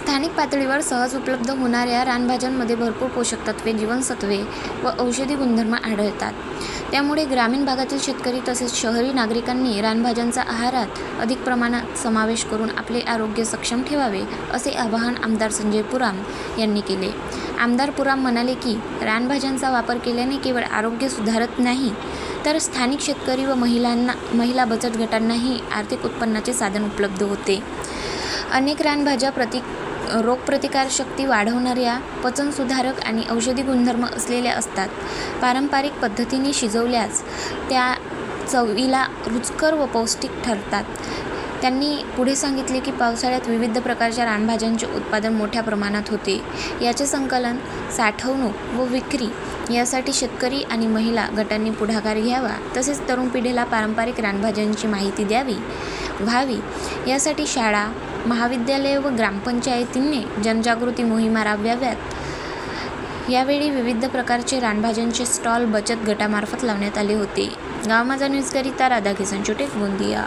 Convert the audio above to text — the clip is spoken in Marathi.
स्थानिक पातळीवर सहज उपलब्ध होणाऱ्या रानभाज्यांमध्ये भरपूर पोषक तत्वे, जीवनसत्वे व औषधी गुणधर्म आढळतात. त्यामुळे ग्रामीण भागातील शेतकरी तसेच शहरी नागरिकांनी रानभाज्यांचा आहारात अधिक प्रमाणात समावेश करून आपले आरोग्य सक्षम ठेवावे, असे आवाहन आमदार संजय पुराम यांनी केले. आमदार पुराम म्हणाले की रानभाज्यांचा वापर केल्याने केवळ आरोग्य सुधारत नाही, तर स्थानिक शेतकरी व महिला बचत गटांनाही आर्थिक उत्पन्नाचे साधन उपलब्ध होते. अनेक रानभाज्या रोगप्रतिकारशक्ती वाढवणाऱ्या, पचनसुधारक आणि औषधी गुणधर्म असलेल्या असतात. पारंपरिक पद्धतीने शिजवल्यास त्या चवीला रुचकर व पौष्टिक ठरतात. त्यांनी पुढे सांगितले की पावसाळ्यात विविध प्रकारच्या रानभाज्यांचे उत्पादन मोठ्या प्रमाणात होते. याचे संकलन, साठवणूक व विक्री यासाठी शेतकरी आणि महिला गटांनी पुढाकार घ्यावा. तसेच तरुण पिढीला पारंपरिक रानभाज्यांची माहिती व्हावी यासाठी शाळा, महाविद्यालये व ग्रामपंचायतींनी जनजागृती मोहिमा राबवाव्यात. यावेळी विविध प्रकारचे रानभाज्यांचे स्टॉल बचत गटामार्फत लावण्यात आले होते. गाव माझा न्यूजकरिता राधाकिसन छोटे, गोंदिया.